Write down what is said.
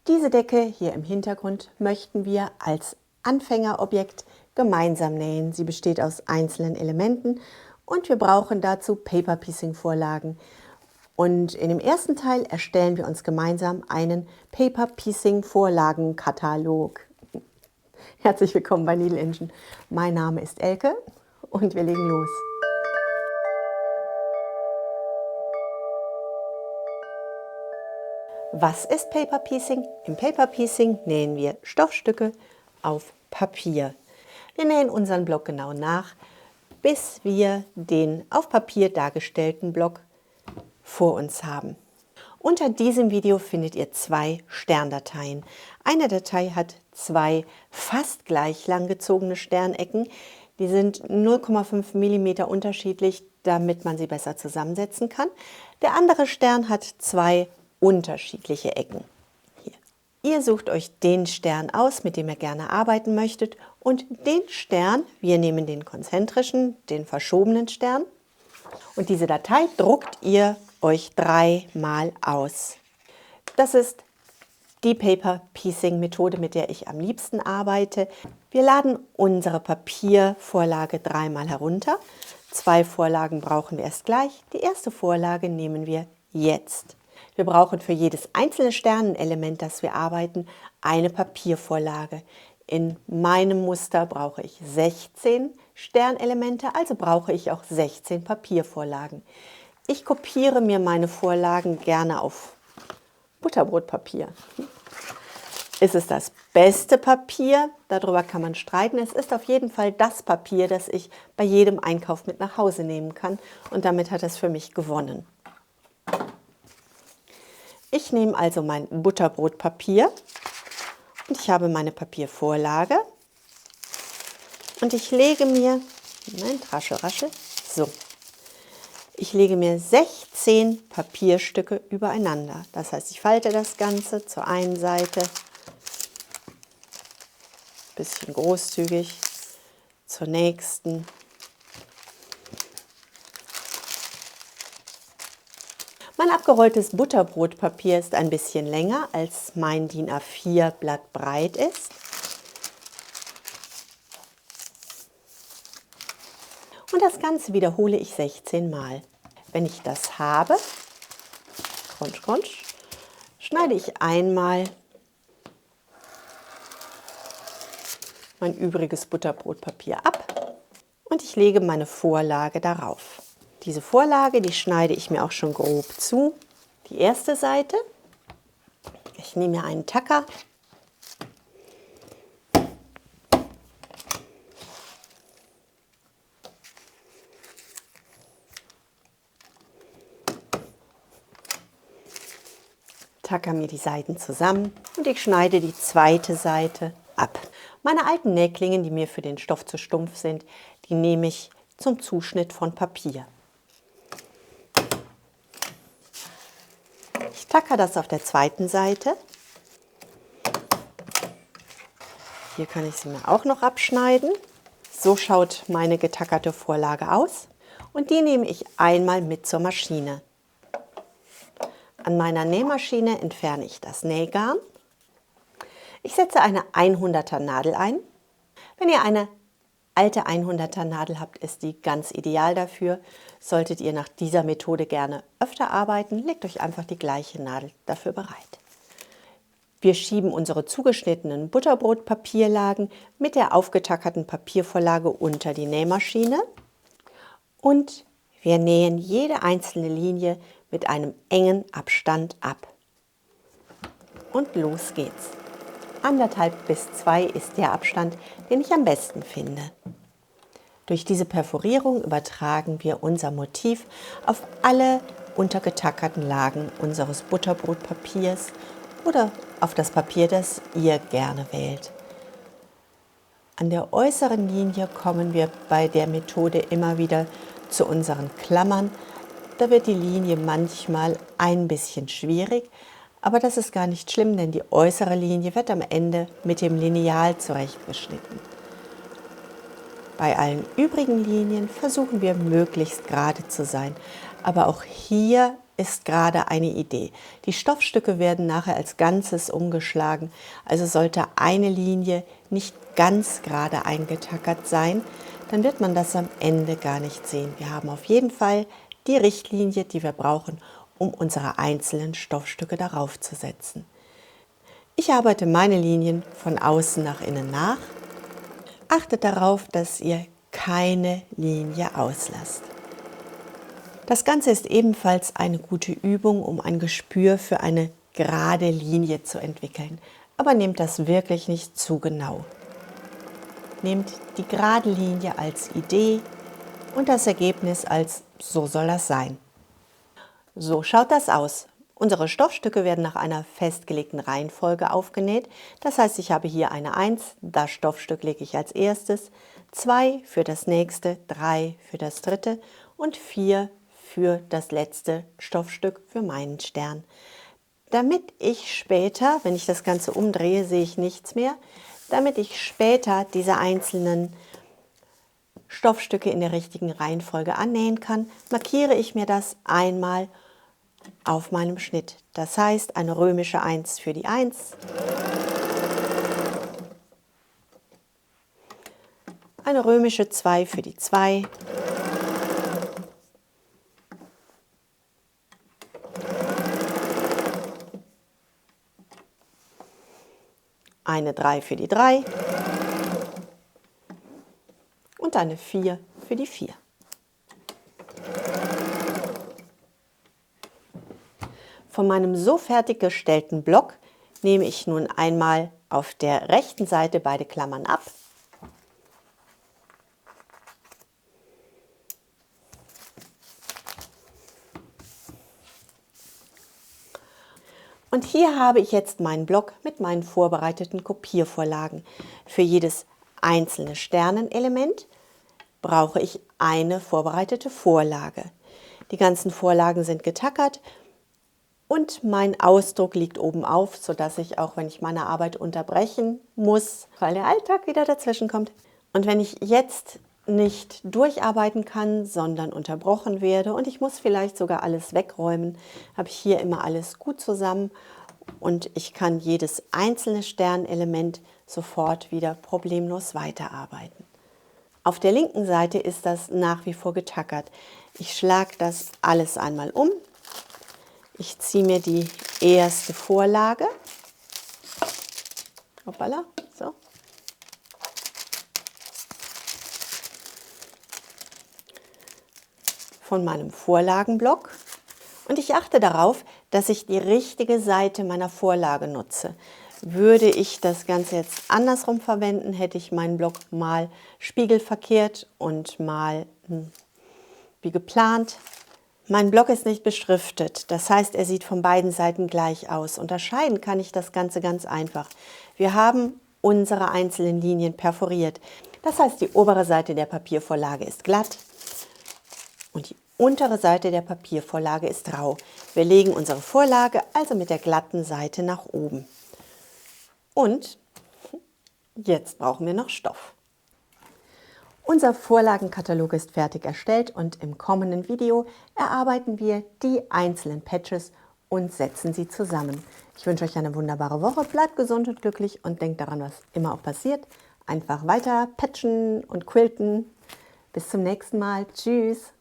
Diese Decke hier im Hintergrund möchten wir als Anfängerobjekt gemeinsam nähen. Sie besteht aus einzelnen Elementen und wir brauchen dazu Paper Piecing Vorlagen. Und in dem ersten Teil erstellen wir uns gemeinsam einen Paper Piecing Vorlagenkatalog. Herzlich willkommen bei Needle Engine. Mein Name ist Elke und wir legen los. Was ist Paper Piecing? Im Paper Piecing nähen wir Stoffstücke auf Papier. Wir nähen unseren Block genau nach, bis wir den auf Papier dargestellten Block vor uns haben. Unter diesem Video findet ihr zwei Sterndateien. Eine Datei hat zwei fast gleich lang gezogene Sternecken. Die sind 0,5 mm unterschiedlich, damit man sie besser zusammensetzen kann. Der andere Stern hat zwei unterschiedliche Ecken. Hier. Ihr sucht euch den Stern aus, mit dem ihr gerne arbeiten möchtet, und den Stern, wir nehmen den konzentrischen, den verschobenen Stern, und diese Datei druckt ihr euch dreimal aus. Das ist die Paper Piecing Methode, mit der ich am liebsten arbeite. Wir laden unsere Papiervorlage dreimal herunter. Zwei Vorlagen brauchen wir erst gleich. Die erste Vorlage nehmen wir jetzt. Wir brauchen für jedes einzelne Sternenelement, das wir arbeiten, eine Papiervorlage. In meinem Muster brauche ich 16 Sternelemente, also brauche ich auch 16 Papiervorlagen. Ich kopiere mir meine Vorlagen gerne auf Butterbrotpapier. Ist es das beste Papier? Darüber kann man streiten. Es ist auf jeden Fall das Papier, das ich bei jedem Einkauf mit nach Hause nehmen kann. Und damit hat es für mich gewonnen. Ich nehme also mein Butterbrotpapier und ich habe meine Papiervorlage. Und ich lege mir, Moment, rasche, so. Ich lege mir 16 Papierstücke übereinander. Das heißt, ich falte das Ganze zur einen Seite, bisschen großzügig, zur nächsten. Mein abgerolltes Butterbrotpapier ist ein bisschen länger, als mein DIN A4 Blatt breit ist. Und das Ganze wiederhole ich 16 Mal. Wenn ich das habe, crunch, crunch, schneide ich einmal mein übriges Butterbrotpapier ab und ich lege meine Vorlage darauf. Diese Vorlage, die schneide ich mir auch schon grob zu. Die erste Seite, ich nehme mir einen Tacker. Tacker mir die Seiten zusammen und ich schneide die zweite Seite ab. Meine alten Nähklingen, die mir für den Stoff zu stumpf sind, die nehme ich zum Zuschnitt von Papier. Ich tackere das auf der zweiten Seite. Hier kann ich sie mir auch noch abschneiden. So schaut meine getackerte Vorlage aus. Und die nehme ich einmal mit zur Maschine. An meiner Nähmaschine entferne ich das Nähgarn. Ich setze eine 100er Nadel ein. Wenn ihr eine alte 100er Nadel habt, ist die ganz ideal dafür. Solltet ihr nach dieser Methode gerne öfter arbeiten, legt euch einfach die gleiche Nadel dafür bereit. Wir schieben unsere zugeschnittenen Butterbrotpapierlagen mit der aufgetackerten Papiervorlage unter die Nähmaschine und wir nähen jede einzelne Linie mit einem engen Abstand ab. Und los geht's. 1,5 bis 2 ist der Abstand, den ich am besten finde. Durch diese Perforierung übertragen wir unser Motiv auf alle untergetackerten Lagen unseres Butterbrotpapiers oder auf das Papier, das ihr gerne wählt. An der äußeren Linie kommen wir bei der Methode immer wieder zu unseren Klammern. Da wird die Linie manchmal ein bisschen schwierig, aber das ist gar nicht schlimm, denn die äußere Linie wird am Ende mit dem Lineal zurechtgeschnitten. Bei allen übrigen Linien versuchen wir möglichst gerade zu sein, aber auch hier ist gerade eine Idee. Die Stoffstücke werden nachher als Ganzes umgeschlagen, also sollte eine Linie nicht ganz gerade eingetackert sein, dann wird man das am Ende gar nicht sehen. Wir haben auf jeden Fall die Richtlinie, die wir brauchen, um unsere einzelnen Stoffstücke darauf zu setzen. Ich arbeite meine Linien von außen nach innen nach. Achtet darauf, dass ihr keine Linie auslasst. Das Ganze ist ebenfalls eine gute Übung, um ein Gespür für eine gerade Linie zu entwickeln. Aber nehmt das wirklich nicht zu genau. Nehmt die gerade Linie als Idee und das Ergebnis als so soll das sein. So schaut das aus. Unsere Stoffstücke werden nach einer festgelegten Reihenfolge aufgenäht. Das heißt, ich habe hier eine 1, das Stoffstück lege ich als erstes, 2 für das nächste, 3 für das dritte und 4 für das letzte Stoffstück für meinen Stern. Damit ich später, wenn ich das Ganze umdrehe, sehe ich nichts mehr, damit ich später diese einzelnen Stoffstücke in der richtigen Reihenfolge annähen kann, markiere ich mir das einmal auf meinem Schnitt. Das heißt, eine römische 1 für die 1, eine römische 2 für die 2, eine 3 für die 3 und eine 4 für die 4. Von meinem so fertiggestellten Block nehme ich nun einmal auf der rechten Seite beide Klammern ab. Und hier habe ich jetzt meinen Block mit meinen vorbereiteten Kopiervorlagen. Für jedes einzelne Sternenelement brauche ich eine vorbereitete Vorlage. Die ganzen Vorlagen sind getackert und mein Ausdruck liegt oben auf, sodass ich auch, wenn ich meine Arbeit unterbrechen muss, weil der Alltag wieder dazwischen kommt. Und wenn ich jetzt nicht durcharbeiten kann, sondern unterbrochen werde und ich muss vielleicht sogar alles wegräumen, habe ich hier immer alles gut zusammen und ich kann jedes einzelne Sternelement sofort wieder problemlos weiterarbeiten. Auf der linken Seite ist das nach wie vor getackert. Ich schlage das alles einmal um. Ich ziehe mir die erste Vorlage. Hoppala, so. Von meinem Vorlagenblock und ich achte darauf, dass ich die richtige Seite meiner Vorlage nutze. Würde ich das Ganze jetzt andersrum verwenden, hätte ich meinen Block mal spiegelverkehrt und mal wie geplant. Mein Block ist nicht beschriftet, das heißt, er sieht von beiden Seiten gleich aus. Unterscheiden kann ich das Ganze ganz einfach. Wir haben unsere einzelnen Linien perforiert. Das heißt, die obere Seite der Papiervorlage ist glatt und die untere Seite der Papiervorlage ist rau. Wir legen unsere Vorlage also mit der glatten Seite nach oben. Und jetzt brauchen wir noch Stoff. Unser Vorlagenkatalog ist fertig erstellt und im kommenden Video erarbeiten wir die einzelnen Patches und setzen sie zusammen. Ich wünsche euch eine wunderbare Woche, bleibt gesund und glücklich und denkt daran, was immer auch passiert. Einfach weiter patchen und quilten. Bis zum nächsten Mal. Tschüss!